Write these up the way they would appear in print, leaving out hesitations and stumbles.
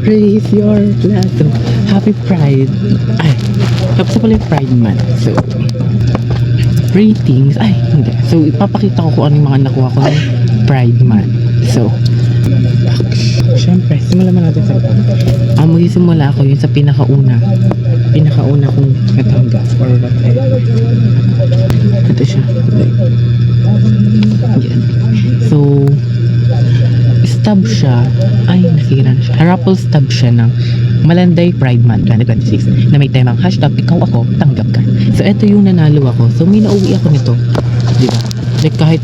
Raise your glass. So, happy Pride. Ay, tapos na pala yung Pride month. So, ratings. Ay, hindi. So, ipapakita ko kung ano yung mga nakuha ko ng Pride month. So, syempre, simulan mo natin sa ito. Magsisimula ako yun sa pinakauna kong natanggap or whatever. Ito siya. Yan. So, stub siya. Ay, nasira na siya. Raffle stub siya ng Malanday Pride Month 2026 na may temang hashtag ikaw ako, tanggap ka. So, ito yung nanalo ako. So, may nauwi ako nito. Diba? Like, kahit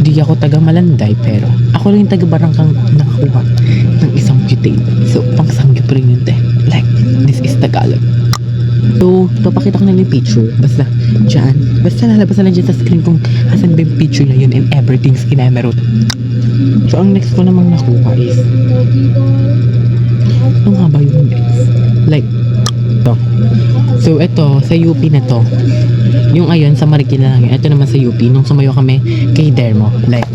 di ako taga Malanday, pero ako lang yung taga Barangkang nakakuha ng isang butane. So, pangsanggip rin yun, te. Like, this is Tagalog. So, papakita ko na yung picture. Basta, dyan. Basta lalabas na lang dyan sa screen kung asan ba yung picture na yun and everything's kinemerot. So, ang next ko namang nakuha is ano nga ba yung next? Like, ito. So, ito, sa UP na to. Yung ayon sa Marikina lang yun. Ito naman sa UP. Nung sumayo kami kay Dermo. Like,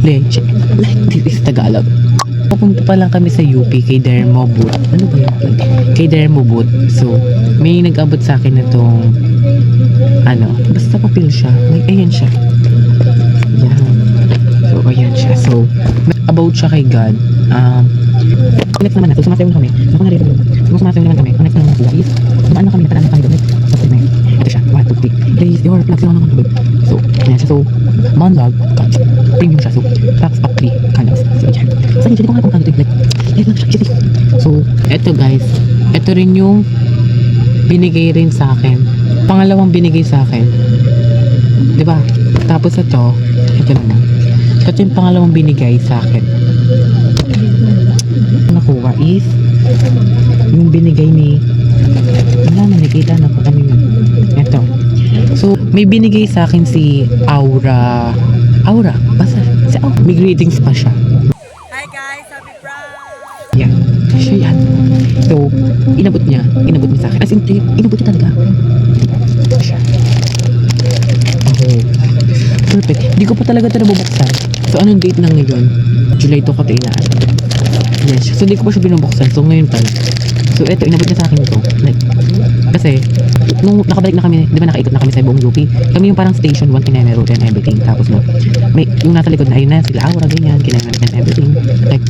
Leche. Like, this is Tagalog. Pupunta pa lang kami sa UP kay Dermo Boot. Ano ba yun? Kay Dermo Boot. So, may nag-abot sa akin na tong basta papel siya. Like, ayan siya. Yan. So, ayan siya. So, about siya kay God. Next naman na. So, sumasayaw na kami. Naku, narito ko. So, sumasayaw naman kami. Ang next naman nakuha is, dumaan na kami, napadaan na tayo doon. So, ito siya. 1, 2, 3. Raise your flag. Sila naman doon. So, ayan siya. So, Monlog, premium siya. So, packs pack 3 candles. So, ayan. So, ayan siya. Di ko nga kung ano ito. Like lang siya. So, ito guys. Ito rin yung binigay rin sa akin. Pangalawang binigay sa akin. Diba? Tapos ito naman. Ito yung pangalawang binigay sa akin. Nakuha is yung binigay ni wala na, nakita na pa kami yun. Ito. So, may binigay sa akin si Aura. Basta si Aura. May greetings pa siya. Hi guys, happy Pride! Yan. Siya yan. So, inabot niya sa akin. As in, inabot niya talaga. Siya. Oh. Perfect. Hindi ko pa talaga ito nabubuksan. So, anong date na ngayon? July 2 ko tinaan. Yes. So, hindi ko pa siya binubuksan. So, ngayon pa. So, eto, inabot niya sa akin ito. Like, kasi, nung nakabalik na kami, di ba nakaikot na kami sa buong UP, kami yung parang station 1, Kinemerot and everything. Tapos na, may, yung nasa likod na, ayun na, sila Aura, ganyan, Kinemerot and everything. Like,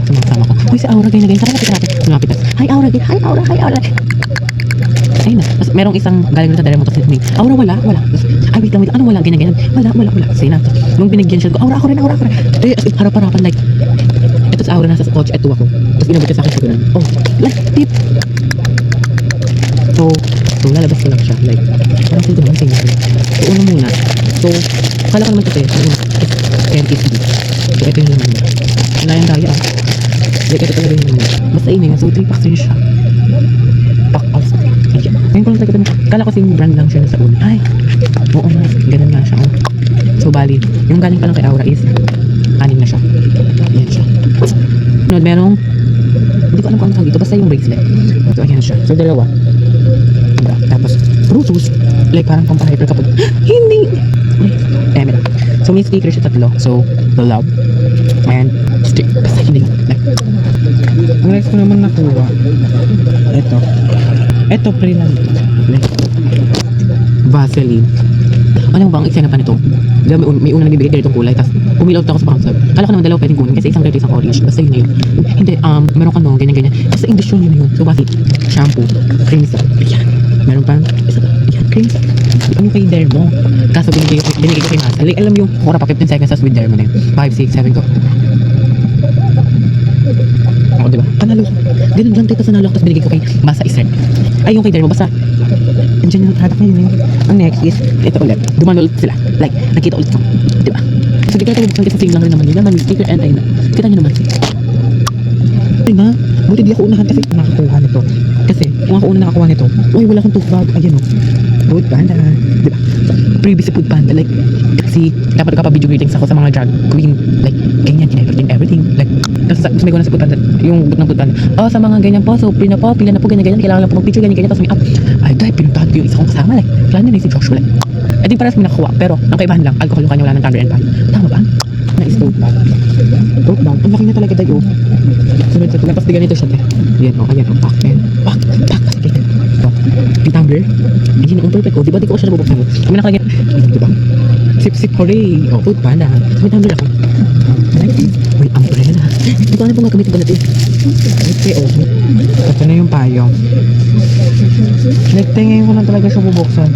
sumakasama ko. Uy, si Aura, ganyan. Tara, lapit natin. Sumapit na. Hi, Aura, ganyan. Hi, Aura. Ayun na. Tapos, merong isang galing sa Dermo, tapos may, Aura, wala. Tapos, ay, wait lang. Ano, wala, ganyan. Wala. Kasi na. Nung binigyan siya, Aura, ako rin. Eh, harap-harapan, like, ito sa Aura, nasa kotse, eto ako. Tapos, inabot siya sa akin sa ganun. Oh, like, tip. So, lalabas ko lang siya. Like, parang sa'yo naman sa'yo. So, una muna. So, akala ko naman kasi, MSD. So, ito yung naman niya. Wala yung daya. Like, ito talaga yung naman niya. Basta inay. So, 3 packs rin siya. Pack off. Ayan. Ngayon ko lang talaga ito. Akala ko same brand lang siya sa una. Ay, oo nga. Ganun nga siya. Oh. So, bali, yung galing pa lang kay Aura is 6 na siya. Ayan siya. No, merong hindi ko alam kung ano tawag dito. Basta yung bracelet. So, ayan siya. So, dalawa. Diba? Tapos, Brutus. Like, parang pampahyper kapag, hindi! Eme lang. So, may sticker siya 3. So, the love. And, stick. Basta hindi. Like, ang next ko naman nakuha. Ito, pre lang. Like, Vaseline. Ano ba ang eksena pa nito? May una nagbibigay ganitong kulay, tapos umilaw ako sa sponsor. Kala ko naman dalawa pwedeng kunin kasi isang red, isang orange. Basta yun na yun. Hindi, meron ka no, ganyan. Basta English yun yun. So, basi, shampoo, creams. Ayan. Meron pang, ayan, creams. Ano kay Dermo? Kaso binigay ko kay Masa. Like, alam yung, mura pa 15 seconds as with Dermo na yun. 5, 6, 7 ko. Oo, diba? Panalo. Ganun lang tayo, tapos nanalo ako, tapos binigay ko kay Masa Isret. Ay, yung kay Dermo, basta, andyan yung hatak na yun. Ang next is, ito ulit. Dumano ulit sila. Like, nakita ulit ko. Diba? So, di kaya tayo buksan kasi lang rin naman nila. May sticker and na. Kita nyo naman. Ay nga, buti di ako unahan kasi nakakuha nito. Kasi, kung ako una nakakuha nito, uy, wala akong tote bag. Ayan o. Food Panda. Diba? Previous Food Panda. Like, kasi, dapat kapag-video greetings ako sa mga drag queen. Like, ganyan, everything. Like, tapos may ko na sa Food Panda. Yung boot ng Food Panda. Oh, sa mga ganyan po. So, pila na po, ganyan. Kailangan lang po mag-picture, ganyan. Tapos may up. Ay, dahil pinuntahan ko yung isa kong kasama. Like, kailangan nyo na si Joshua. Like, di parang may nakuha. Pero, ang kaibahan lang, alcohol yung kanya, wala ng thunder and pie. Tama ba? Nice tote bag. Tote bag. Ang laki na talaga tayo. Sunod sa tapos di ganito siya. Yan, oh, ayan, oh, pack. Sige. Oh, yung tumbler. Ayun, ang perfect, oh. Di ba di ko siya nabubuksan mo? Kami nakalagay. Di ba? Sip, hooray. Oh, food panda. May tumbler ako. Uy, umbrella. Hindi ko alam kung gagamitin ba natin. Okay, oh. Ito na yung payong. Nagtingin ko lang talaga siya bubuksan.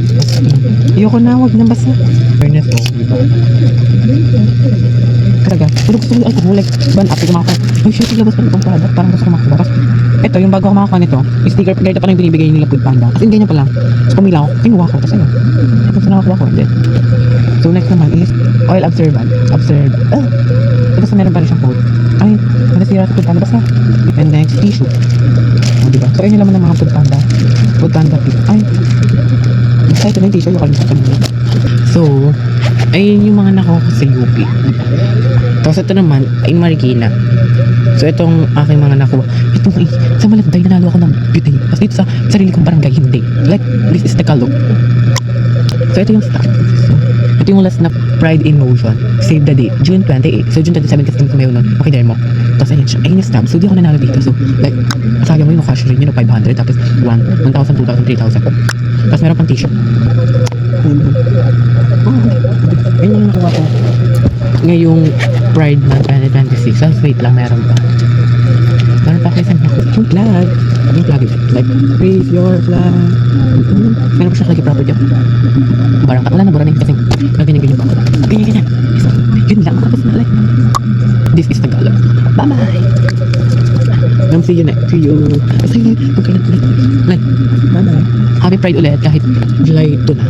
Ayoko na, wag na basta. Fairness, oh, di ba? Talaga, pero gusto ko yung alcohol, like, ban after kumakain. Ay, shit, ilabas pa itong product, parang gusto ko makakuha. Tapos, ito, yung bago ako makakuha nito, yung sticker, ganito pa lang binibigay nila Food Panda. Kasi ganyan pa lang. Tapos pumila ako, kinuha ko, tapos ayun. Tapos nakakuha ko, hindi. So, next naman is oil absorbent. Tapos meron pa rin siyang code. Ay, nasira sa Food Panda, basta. And next, tissue. O, diba? So, ayun yung laman ng mga Food Panda. Food Panda tip. Ay, basta ito na yung tissue, yung kalimutan mo. So, ayun yung mga nakuha ko sa UP. Tapos ito naman ay Marikina. So itong aking mga nakuha. Ito ay sa Malagday nanalo ako ng beauty. Tapos dito sa sarili kong barangay hindi. Like this is the Tagalog. So ito yung stock. Ito yung last na Pride in Motion. Save the date. June 28. So June 27 kasi kami nun. Okay, there mo. Tapos ayun siya. Ayun yung stamp. So di ako nanalo dito. So like sayang mo yung cash rin yun. 500. Tapos 1,000, 2,000, 3,000. Tapos meron pang t-shirt. Ayun yung nakuha ko ngayong Pride ng 2026. So wait lang, meron pa ako isang nakuha yung flag like raise your flag. Meron pa siya lagi property barang wala na bura na yun kasi ganyan pa ganyan yun lang. Tapos na like this is Tagalog. Bye bye. See you next. See you like bye bye. Happy Pride ulit kahit July 2 na.